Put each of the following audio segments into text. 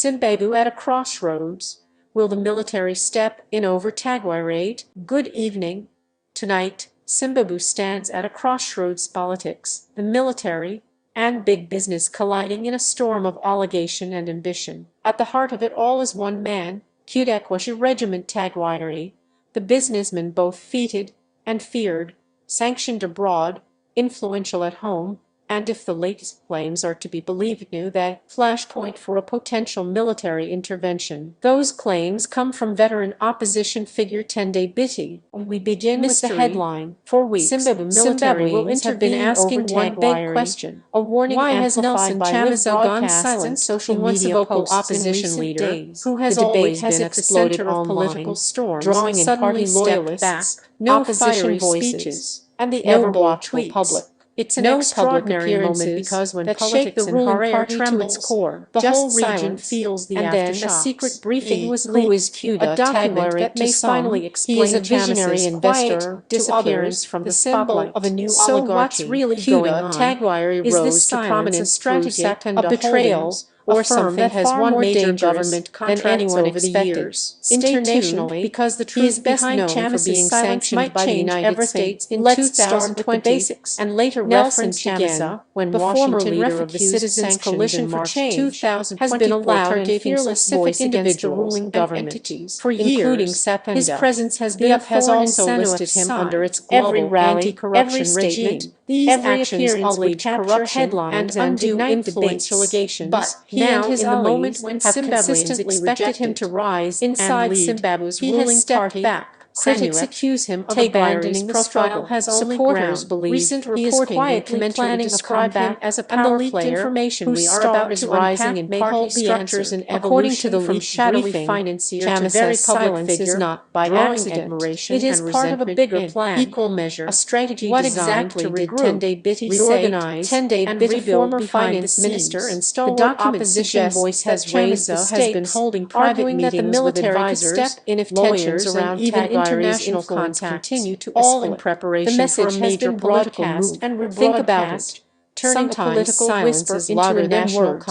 Zimbabwe at a crossroads. Will the military step in over Tagwirei? Good evening. Tonight, Zimbabwe stands at a crossroads: politics, the military, and big business colliding in a storm of allegation and ambition. At the heart of it all is one man, Kudakwashe Tagwirei, the businessman both feted and feared, sanctioned abroad, influential at home, and if the latest claims are to be believed, knew that flashpoint for a potential military intervention. Those claims come from veteran opposition figure Tendai Biti. We begin with the headline. For weeks, Zimbabweans have been asking one big question: a warning why has Nelson Chamisa gone silent? Social media vocal opposition leader, who has always been at the center of political storms, drawing in party loyalists, no fiery voices, and the ever-watchful public. It's an extraordinary moment because when politics in Harare trembles, its core, the whole region feels the aftershocks. And then a secret briefing was leaked, a document that may finally explain a visionary investor disappearance from the symbol of a new oligarchy. So what's really going on? Tagwirei rose to prominence strategy of betrayal, or something that has one major government than anyone over the years. Internationally, because the truth is best known for being sanctioned by the United States in 2020, and later referenced again when Washington leader of the Citizens Coalition for Change has been allowed and fearless voice against the ruling government entities. For years, his presence has been a thorn in ZANU-PF's him under its global anti-corruption regime. These actions always capture headlines and undue influential allegations, but now, in the moment when Zimbabweans expected him to rise inside Zimbabwe's ruling party, critics accuse him of abandoning the struggle. Supporters believe he is quietly planning a comeback as a power player whose star is rising in party structures and according to the leaked shadowy financier to very public figure, not by accident. It is part of a bigger plan, equal measure, a strategy designed to regroup, reorganize, and rebuild the Finance Minister and stalwart opposition voice has raised the stakes, been holding private meetings with advisors, lawyers around even international contacts continue to all in preparation for a major political move. And think about it. Sometimes silence is louder than words.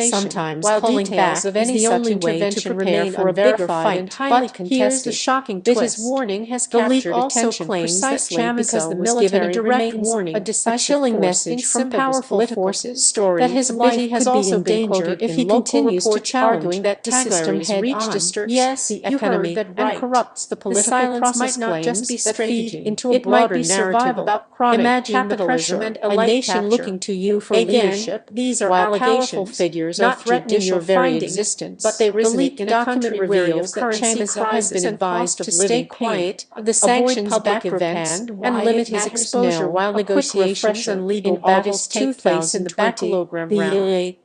Sometimes while pulling back of any such intervention remain for a bigger fight. But here's the shocking twist. His warning has captured attention precisely because the military was given a direct warning, a chilling message from powerful forces that his life has also been quoted if he continues to challenge that the system has reached a certain the economy and corrupts the political process. Might not just be strategy into a broader narrative about chronic capitalism and a nation looking to you for leadership. These are powerful figures not threatening your very existence, but they resonate in a country reveals that Chamisa has been advised to stay quiet, the sanctions public events, and limit his exposure while negotiations and legal battles take place in the baccalaureate round.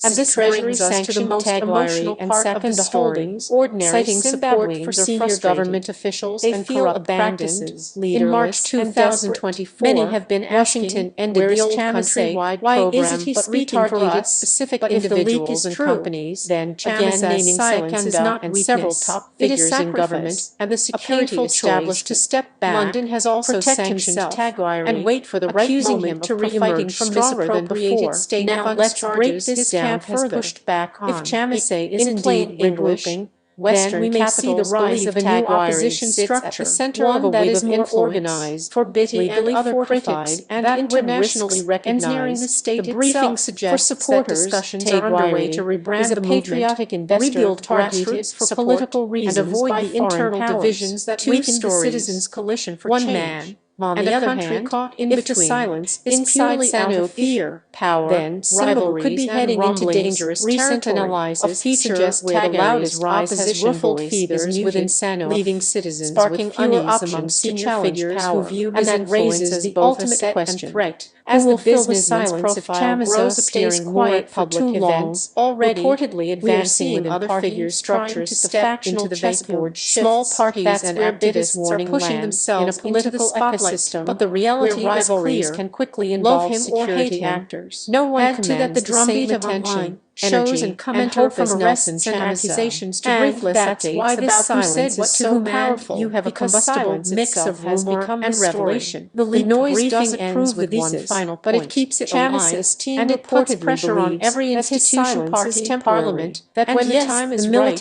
And this brings us to the most emotional part of the story, citing support for senior government officials and corrupt practices. In March 2024, many have been Washington ended the old countrywide program, but retargeted specific individuals and companies. Then Chamisa naming silence is not and several top figures in government and the security established to step back. London has also sanctioned Tagwirei and wait for the right moment to re-emerge from misappropriated state funds. Now let's break this down further. Pushed back on. If Chamisa is indeed regrouping, then we may see the rise of a new opposition structure, at the center of a wave of more organized, for Biti and other critics, and internationally recognized. The state the briefing suggests that discussions are underway to rebrand the patriotic investor, rebuild grassroots for political reasons, and avoid the internal divisions that weaken the Citizens Coalition for Change. On the other hand, caught in between, silence is purely out of fear, power, then rivalry could be heading into dangerous recent analysis suggests where the loudest rise has ruffled feathers within ZANU, leaving citizens sparking unease among senior figures who view his influence as the ultimate question. Threat. As the businessman's profile grows appearing quiet public events, already reportedly advancing with other figures structures to step into the chessboard. Small parties and activists are pushing themselves in a political ecosystem, but the reality is clear. Can quickly involve him security actors. No one commands the same attention. shows and commenter from arrests and accusations to briefless updates about who said what to whom, powerful. You have a combustible mix of rumor and revelation. The noise doesn't prove the one final point, but it keeps it alive, and it puts pressure on every institution, party, parliament, that when the time is right,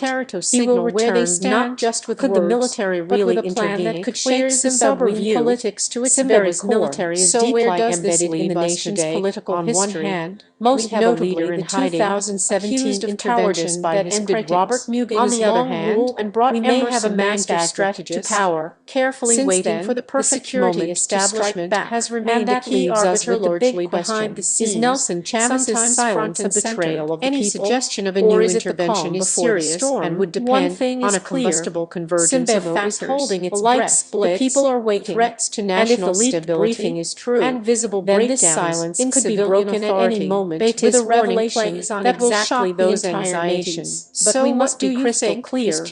he will where they stand, not just with words, the military really intervene that could shake Zimbabwean politics to its very core. Military is deeply embedded in the nation's political history. On one hand, most notably in 2017 intervention that ended Robert Mugabe's long rule and brought Emerson Mnangagwa to power, carefully waiting for the perfect security establishment has remained a key arbiter largely behind the scenes. Is Nelson Chamiz's silence a betrayal of the people? Any suggestion of a new intervention is serious and would depend on a combustible convergence of facts holding its breath. The people are waiting. Threats to national stability briefing is true, and visible breakdowns this silence could be broken at any moment with a revelation that will shock those anxieties. But so we must be crystal clear.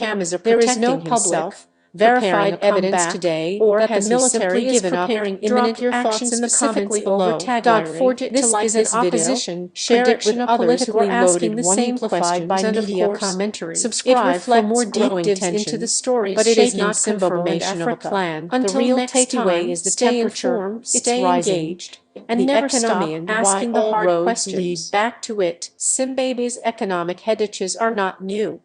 There is no public verified evidence today or that the military is preparing imminent actions in the comments below. Tagwirei. This is an opposition prediction of others who are asking the same questions by media commentary. Subscribe for more deep dives into the story, but it is not confirmation of a plan. Until the real takeaway is the temperature, stay engaged, and never stop asking the hard questions. Lead back to it. Zimbabwe's economic headaches are not new.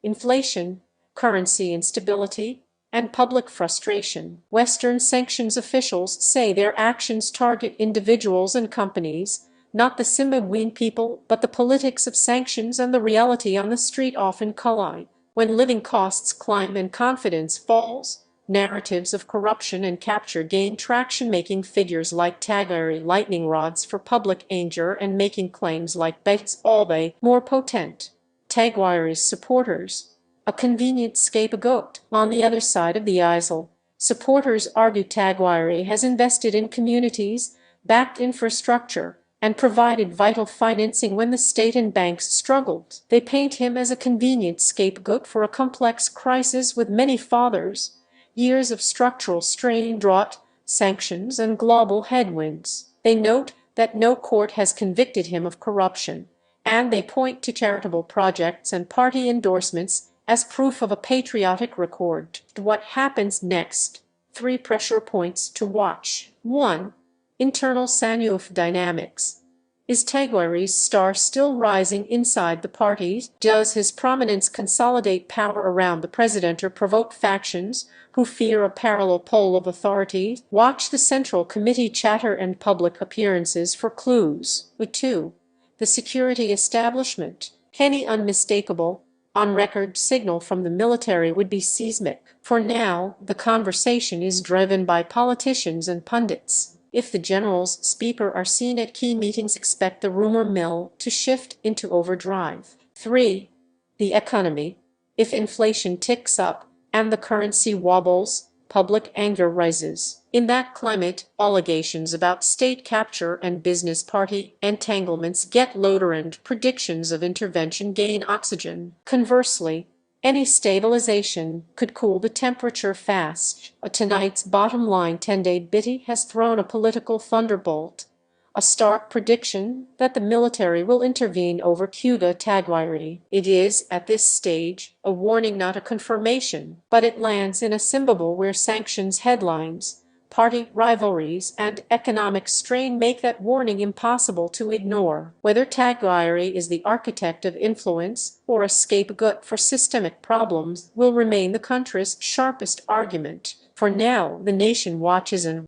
Inflation, currency instability, and public frustration. Western sanctions officials say their actions target individuals and companies, not the Zimbabwean people, but the politics of sanctions and the reality on the street often collide. When living costs climb and confidence falls, narratives of corruption and capture gain traction, making figures like Tagwirei lightning rods for public anger and making claims like Bates all the more potent. Tagwirei's supporters, a convenient scapegoat. On the other side of the aisle, supporters argue Tagwirei has invested in communities, backed infrastructure, and provided vital financing when the state and banks struggled. They paint him as a convenient scapegoat for a complex crisis with many fathers, years of structural strain, drought, sanctions, and global headwinds. They note that no court has convicted him of corruption, and they point to charitable projects and party endorsements as proof of a patriotic record. What happens next? 3 pressure points to watch. 1. Internal ZANU-PF dynamics. Is Tagwirei's star still rising inside the party? Does his prominence consolidate power around the president or provoke factions who fear a parallel pole of authority? Watch the Central Committee chatter and public appearances for clues. 2. The security establishment. Any unmistakable, on-record signal from the military would be seismic. For now, the conversation is driven by politicians and pundits. If the generals speaker are seen at key meetings, expect the rumor mill to shift into overdrive. 3. The economy. If inflation ticks up and the currency wobbles, public anger rises. In that climate, allegations about state capture and business party entanglements get louder and predictions of intervention gain oxygen. Conversely, any stabilization could cool the temperature fast. Tonight's bottom line, Tendai Biti has thrown a political thunderbolt, a stark prediction that the military will intervene over Tagwirei. It is, at this stage, a warning, not a confirmation, but it lands in a Zimbabwe where sanctions headlines, party rivalries, and economic strain make that warning impossible to ignore. Whether Tagwirei is the architect of influence or a scapegoat for systemic problems will remain the country's sharpest argument. For now, the nation watches and